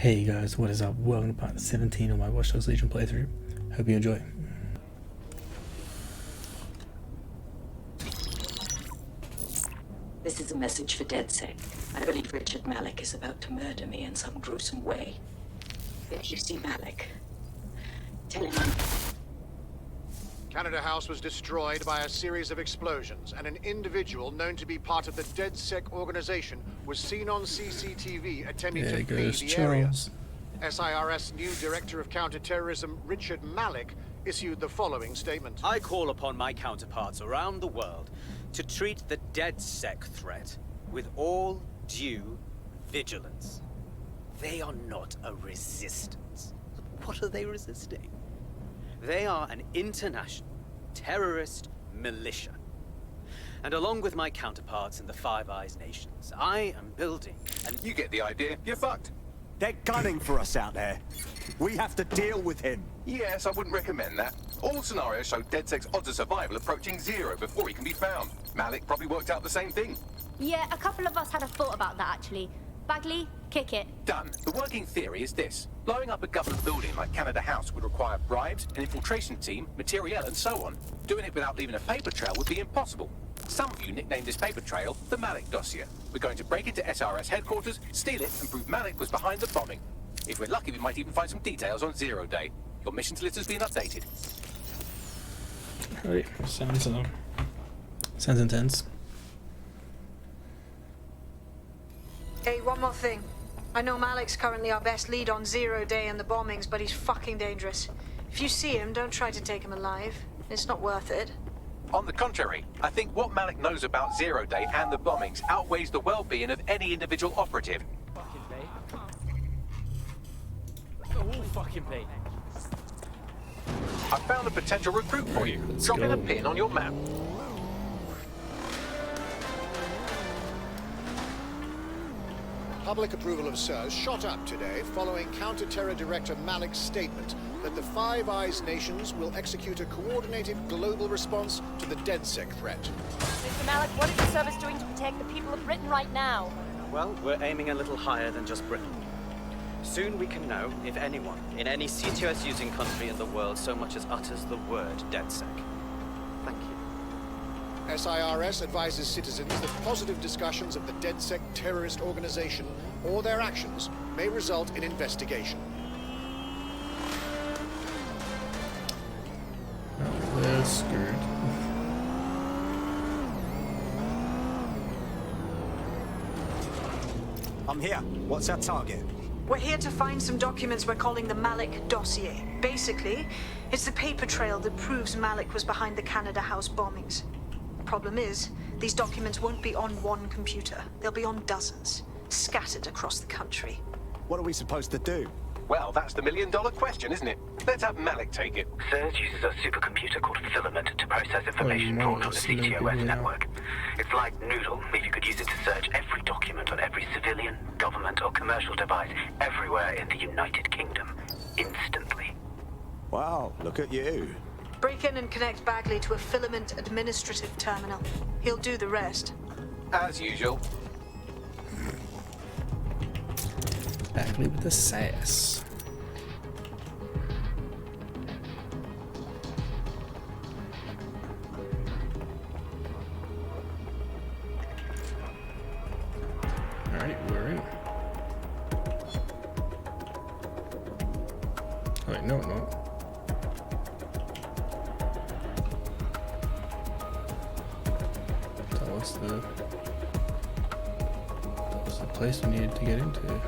Hey guys, what is up? Welcome to part 17 of my Watch Dogs Legion playthrough. Hope you enjoy. This is a message for DedSec. I believe Richard Malik is about to murder me in some gruesome way. If you see Malik, tell him I'm... Canada House was destroyed by a series of explosions, and an individual known to be part of the DedSec organization was seen on CCTV attempting to flee the area. SIRS new Director of Counterterrorism, Richard Malik, issued the following statement. I call upon my counterparts around the world to treat the DedSec threat with all due vigilance. They are not a resistance. What are they resisting? They are an international terrorist militia. And along with my counterparts in the Five Eyes nations, I am building and You get the idea. You're fucked. They're gunning for us out there. We have to deal with him. Yes, I wouldn't recommend that. All scenarios show DedSec's odds of survival approaching 0 before he can be found. Malik probably worked out the same thing. Yeah, a couple of us had a thought about that, actually. Bagley, kick it. Done. The working theory is this. Blowing up a government building like Canada House would require bribes, an infiltration team, materiel, and so on. Doing it without leaving a paper trail would be impossible. Some of you nicknamed this paper trail the Malik Dossier. We're going to break into SRS headquarters, steal it, and prove Malik was behind the bombing. If we're lucky, we might even find some details on 0 Day. Your missions list has been updated. Alright, sounds intense. Hey, one more thing. I know Malik's currently our best lead on 0 Day and the bombings, but he's fucking dangerous. If you see him, don't try to take him alive. It's not worth it. On the contrary, I think what Malik knows about 0 Day and the bombings outweighs the well-being of any individual operative. Fucking bait. All fucking bait. I found a potential recruit for you. Let's Drop in go. a pin on your map. Public approval of SIRS shot up today following Counter-Terror Director Malik's statement that the Five Eyes nations will execute a coordinated global response to the DedSec threat. Mr. Malik, what is the service doing to protect the people of Britain right now? well, we're aiming a little higher than just Britain. Soon we can know if anyone in any CTOS using country in the world so much as utters the word DedSec. Thank you. SIRS advises citizens that positive discussions of the DedSec terrorist organization or their actions may result in investigation. They're screwed. I'm here. What's our target? We're here to find some documents we're calling the Malik Dossier. Basically, it's the paper trail that proves Malik was behind the Canada House bombings. Problem is, these documents won't be on one computer. They'll be on dozens, scattered across the country. What are we supposed to do? Well, that's the million-dollar question, isn't it? Let's have Malik take it. SIRS uses a supercomputer called Filament to process information drawn from the CTOS network. It's like Noodle, if you could use it to search every document on every civilian, government, or commercial device everywhere in the United Kingdom, instantly. Wow, look at you. Break in and connect Bagley to a Filament administrative terminal. He'll do the rest. As usual. Bagley with the sass. Alright, we're in. Oh, wait, no, we're not. That was the place we needed to get into.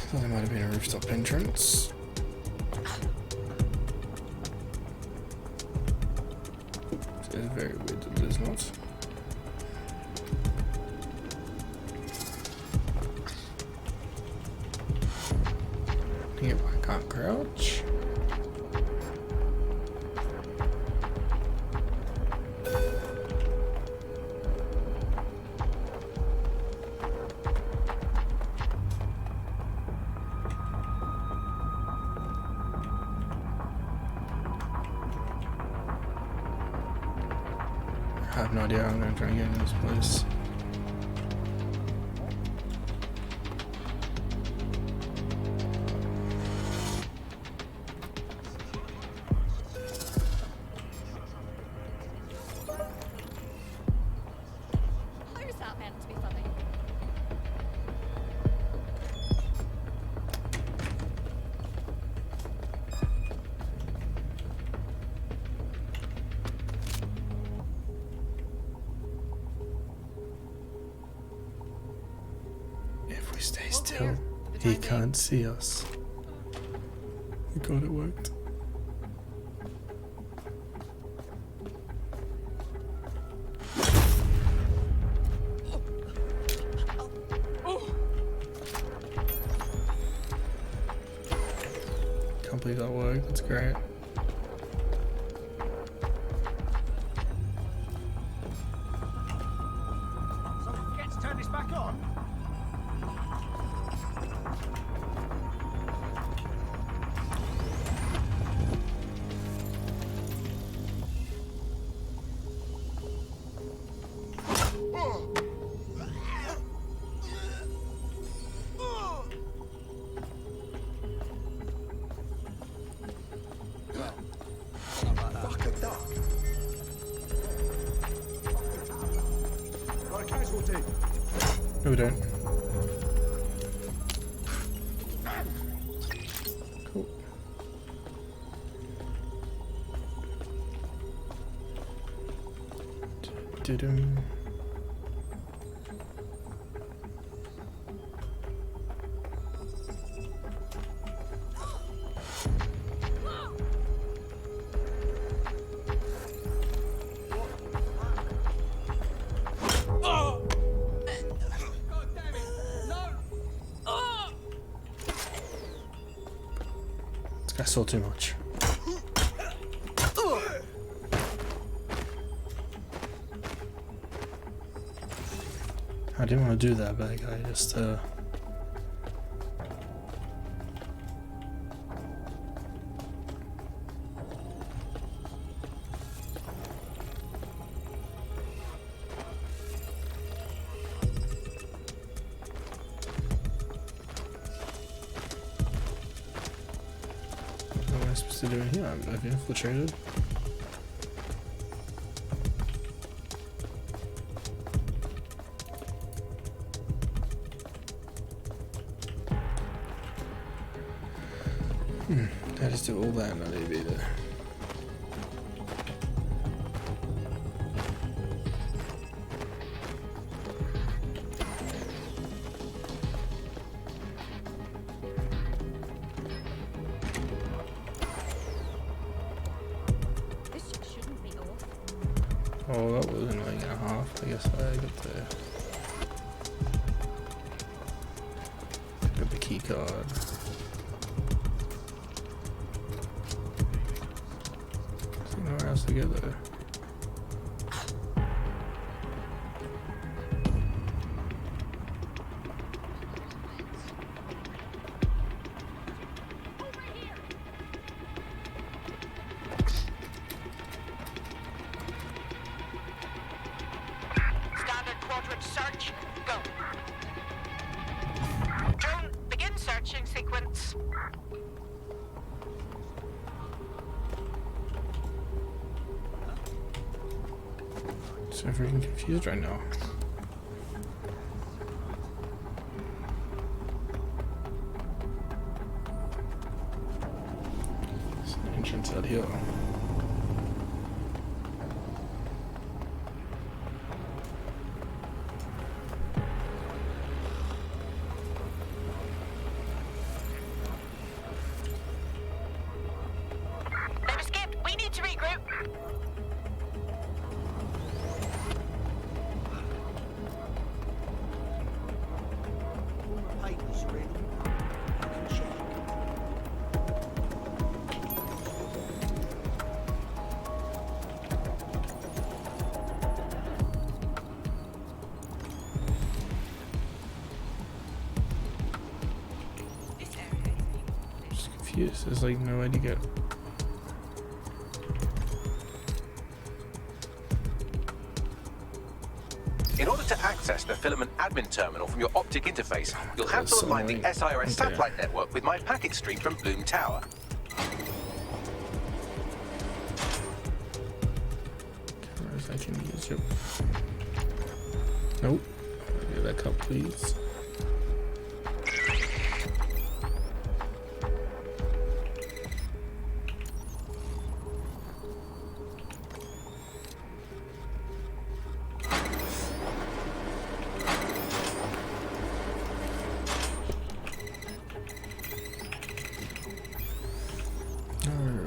Thought there might have been a rooftop entrance. It is very weird that there's not. Yep, I can't crouch. I have no idea how I'm going to try and get into this place. Who's that meant to be funny? If we stay still, he can't see us. Thank God it worked. Can't believe that worked. That's great. Someone forget to turn this back on? Fuck a duck. Got a casualty. No, we don't. Cool. Didum. I saw too much. I didn't want to do that, but I just what am I supposed to do in here? I've infiltrated. I just do all that and not even there. This shouldn't be off. Oh, that was annoying and a half. I guess I got the key card. Nowhere else to go though. Standard quadrant search, go. Drone, begin searching sequence. So freaking confused right now. There's an entrance out here. They've escaped. We need to regroup. Papers ready. I can check. I'm just confused. There's like no way to go. access the filament admin terminal from your optic interface, you'll have to align the SIRS satellite network with my packet stream from Bloom Tower. Cameras I can use. Yep. Nope. Get that cup, please.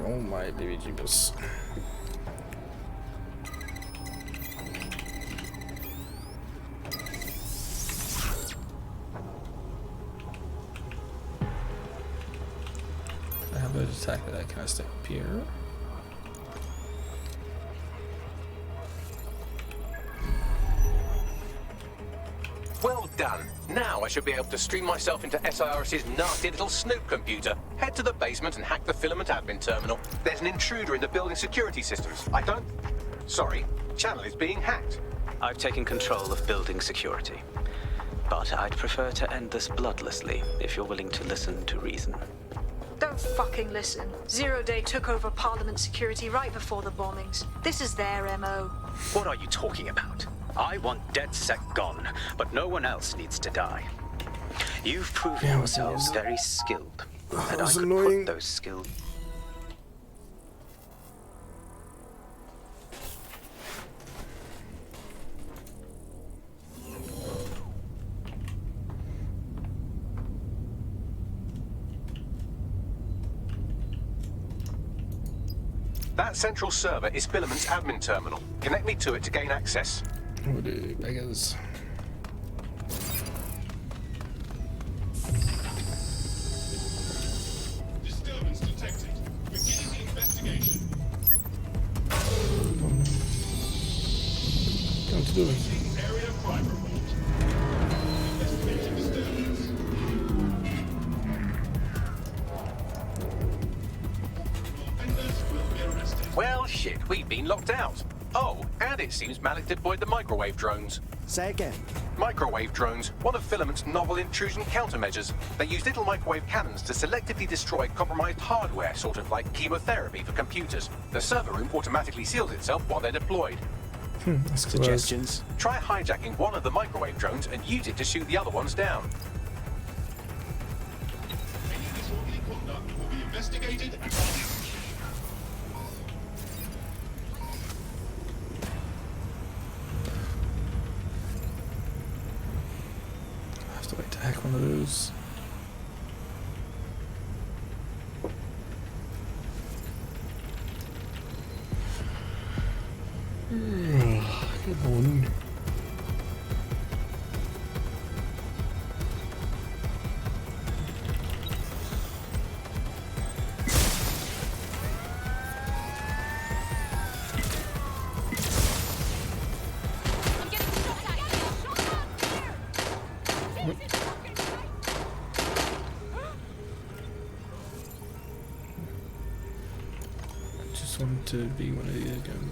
Oh my baby Jesus. I have an attack that kind of step up here. Well done. Now I should be able to stream myself into SIRS's nasty little snoop computer. Head to the basement and hack the filament admin terminal. There's an intruder in the building security systems. Sorry, channel is being hacked. I've taken control of building security. But I'd prefer to end this bloodlessly, if you're willing to listen to reason. Don't fucking listen. Zero Day took over Parliament security right before the bombings. This is their MO. What are you talking about? I want DedSec gone, but no one else needs to die. You've proven yourselves very skilled, and I could put those skills... That central server is Filament's admin terminal. Connect me to it to gain access. Oh, dude, beggars. Disturbance detected. Beginning the investigation. Come to do it. Area crime report. Investigating disturbance. Offenders will be arrested. Well, shit, we've been locked out. Oh, and it seems Malik deployed the microwave drones. Say again. Microwave drones, one of Filament's novel intrusion countermeasures. They use little microwave cannons to selectively destroy compromised hardware, sort of like chemotherapy for computers. The server room automatically seals itself while they're deployed. Suggestions? Try hijacking one of the microwave drones and use it to shoot the other ones down. Any disorderly conduct will be investigated and punished. I have to wait to hack one of those. Good morning. I just wanted to be one of these again.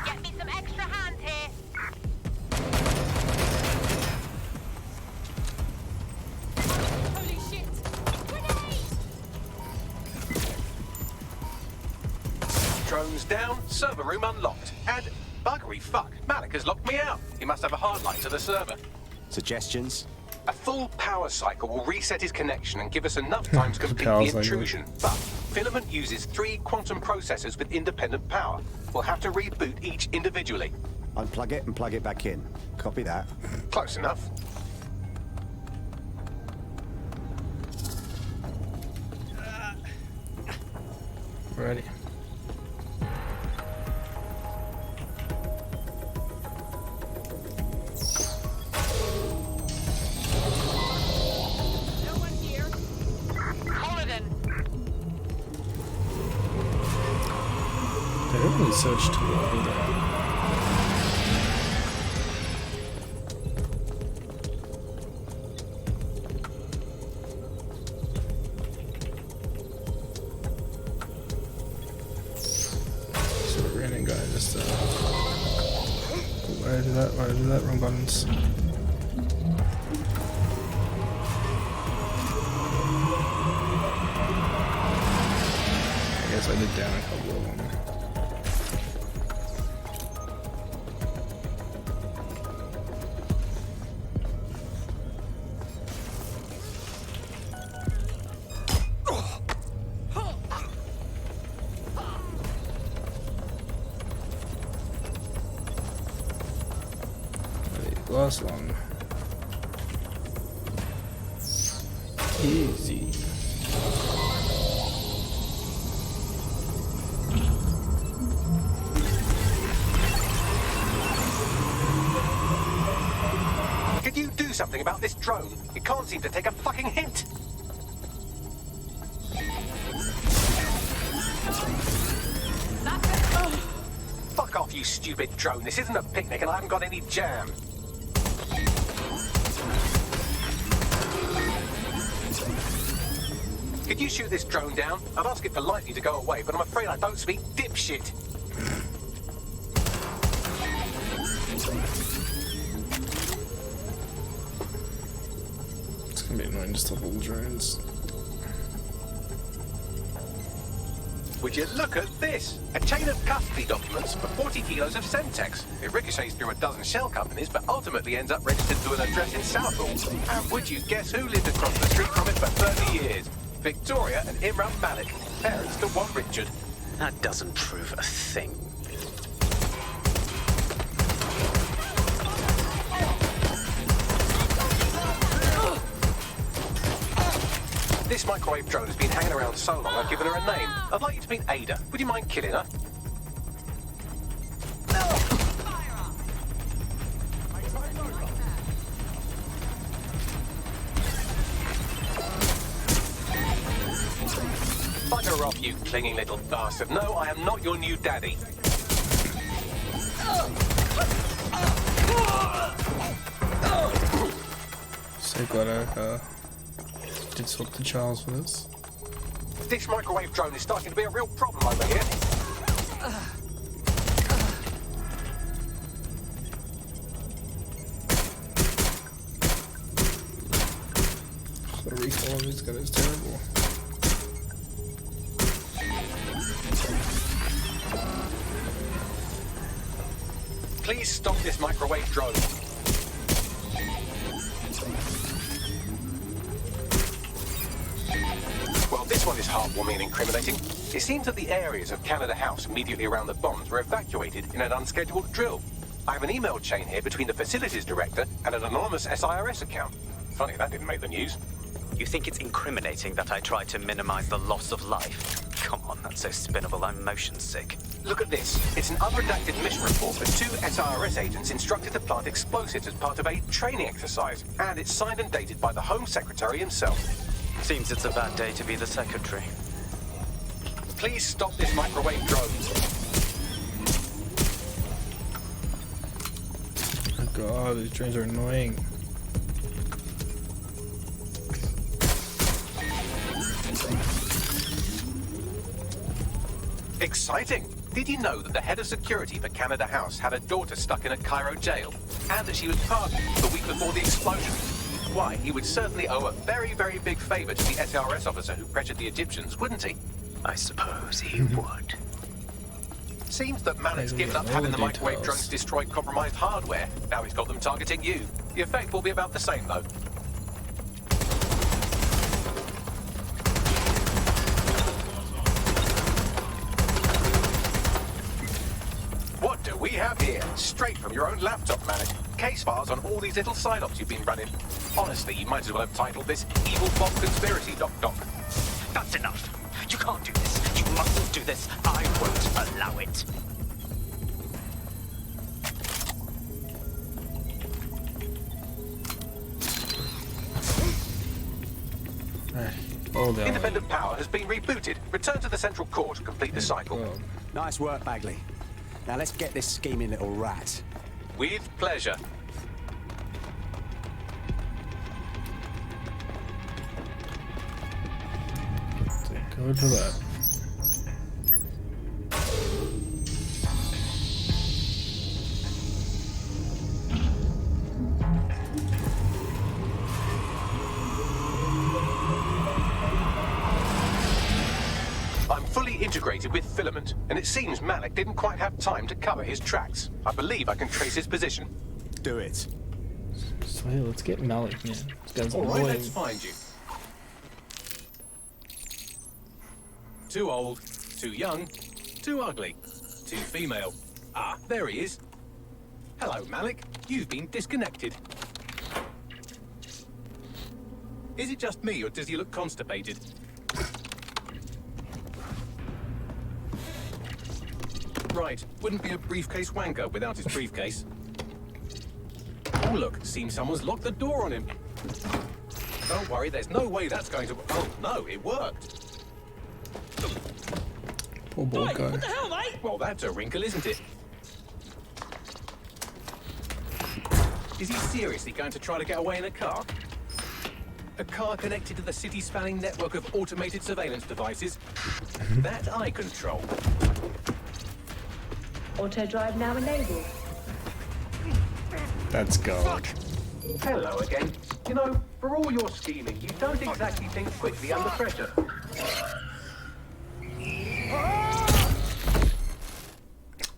Get me some extra hands here. Holy shit! Grenade! Drones down, server room unlocked. And buggery fuck, Malik has locked me out. He must have a hard line to the server. Suggestions? A full power cycle will reset his connection and give us enough time to complete Power the cycle. intrusion. But Filament uses 3 quantum processors with independent power. We'll have to reboot each individually. Unplug it and plug it back in. Copy that. Close enough. Alrighty. No one here. Call it in. They don't really search too well, do they? Why did I do that? Wrong buttons. I guess I did down a couple of them. Last one. Easy. Could you do something about this drone? It can't seem to take a fucking hint. Fuck off, you stupid drone. This isn't a picnic and I haven't got any jam. Could you shoot this drone down? I'd ask it politely to go away, but I'm afraid I don't speak dipshit. It's gonna be annoying to stop all the drones. Would you look at this? A chain of custody documents for 40 kilos of Semtex. It ricochets through a dozen shell companies, but ultimately ends up registered to an address in Southall. And would you guess who lived across the street from it for 30 years? Victoria and Imran Malik, parents to one Richard. That doesn't prove a thing. This microwave drone has been hanging around so long I've given her a name. I'd like you to meet Ada. Would you mind killing her? Bugger off, you clinging little bastard. No, I am not your new daddy. So glad I did swap to Charles for this. This microwave drone is starting to be a real problem over here. The recoil on this gun is terrible. Please stop this microwave drone. Well, this one is heartwarming and incriminating. It seems that the areas of Canada House immediately around the bombs were evacuated in an unscheduled drill. I have an email chain here between the facilities director and an anonymous SIRS account. Funny that didn't make the news. You think it's incriminating that I tried to minimize the loss of life? Come on, that's so spinnable, I'm motion sick. Look at this. It's an unredacted mission report for 2 SIRS agents instructed to plant explosives as part of a training exercise. And it's signed and dated by the Home Secretary himself. Seems it's a bad day to be the secretary. Please stop this microwave drone. Oh god, these drones are annoying. Exciting! Did you know that the head of security for Canada House had a daughter stuck in a Cairo jail? And that she was pardoned the week before the explosion? Why, he would certainly owe a very, very big favor to the SRS officer who pressured the Egyptians, wouldn't he? I suppose he would. Seems that Malik's given up having the microwave drones destroy compromised hardware. Now he's got them targeting you. The effect will be about the same, though. What do we have here? Straight from your own laptop, Malik. Case files on all these little side-ops you've been running. Honestly, you might as well have titled this Evil Bomb Conspiracy, Doc. That's enough. You can't do this. You mustn't do this. I won't allow it. Hold on. Independent power has been rebooted. Return to the central core to complete the cycle. Nice work, Bagley. Now let's get this scheming little rat. With pleasure. Go to that. I'm fully integrated with Filament, and it seems Malik didn't quite have time to cover his tracks. I believe I can trace his position. Do it. So hey, let's get Malik, man. This guy's All right, annoying. let's find you. Too old, too young, too ugly, too female. Ah, there he is. Hello, Malik. You've been disconnected. Is it just me, or does he look constipated? Right, wouldn't be a briefcase wanker without his briefcase. Oh look, seems someone's locked the door on him. Don't worry, there's no way that's going to... Oh no, it worked. Poor boy guy. What the hell, mate? Well, that's a wrinkle, isn't it? Is he seriously going to try to get away in a car? A car connected to the city-spanning network of automated surveillance devices? That I control. Auto drive now enabled. Let's go. Hello again. You know, for all your scheming, you don't exactly think quickly under pressure.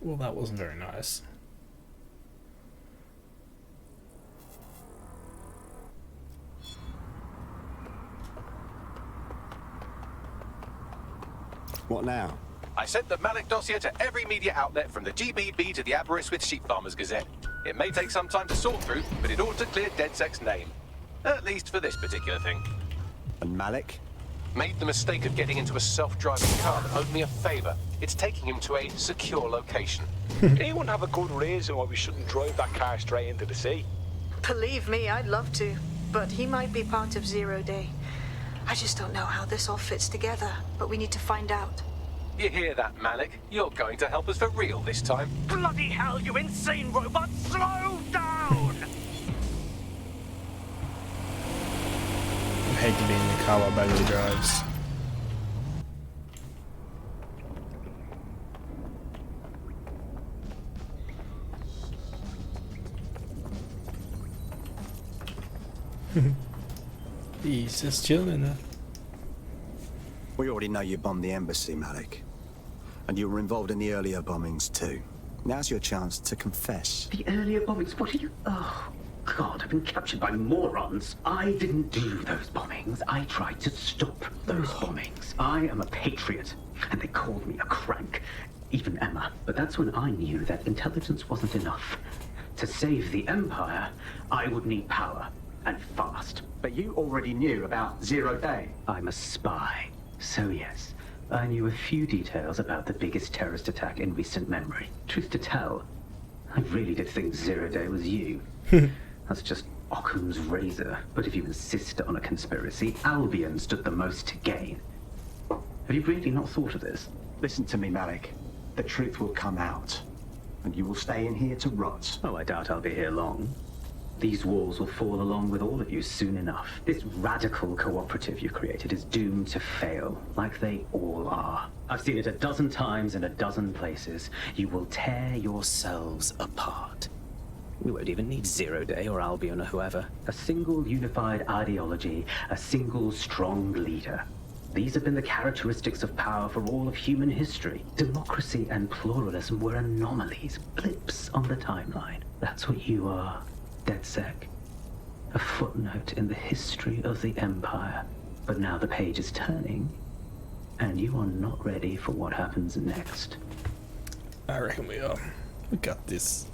Well, that wasn't very nice. What now? I sent the Malik dossier to every media outlet from the GBB to the Aberystwyth Sheep Farmers Gazette. It may take some time to sort through, but it ought to clear DedSec's name. At least for this particular thing. And Malik? Made the mistake of getting into a self-driving car that owed me a favor. It's taking him to a secure location. Anyone have a good reason why we shouldn't drive that car straight into the sea? Believe me, I'd love to. But he might be part of Zero Day. I just don't know how this all fits together, but we need to find out. You hear that, Malik? You're going to help us for real this time. Bloody hell, you insane robot! Slow down! I hate to be in the car while Bagley drives. He's just chilling there. We already know you bombed the embassy, Malik. And you were involved in the earlier bombings too. Now's your chance to confess. The earlier bombings? What are you... Oh, God, I've been captured by morons. I didn't do those bombings. I tried to stop those bombings. I am a patriot, and they called me a crank. Even Emma. But that's when I knew that intelligence wasn't enough. To save the Empire, I would need power, and fast. But you already knew about Zero Day. I'm a spy. So yes, I knew a few details about the biggest terrorist attack in recent memory. Truth to tell, I really did think Zero Day was you. That's just Occam's razor. But if you insist on a conspiracy, Albion stood the most to gain. Have you really not thought of this? Listen to me, Malik. The truth will come out. And you will stay in here to rot. Oh, I doubt I'll be here long. These walls will fall along with all of you soon enough. This radical cooperative you created is doomed to fail, like they all are. I've seen it a dozen times in a dozen places. You will tear yourselves apart. We won't even need Zero Day or Albion or whoever. A single unified ideology, a single strong leader. These have been the characteristics of power for all of human history. Democracy and pluralism were anomalies, blips on the timeline. That's what you are. DedSec. A footnote in the history of the Empire. But now the page is turning, and you are not ready for what happens next. I reckon we are. We got this.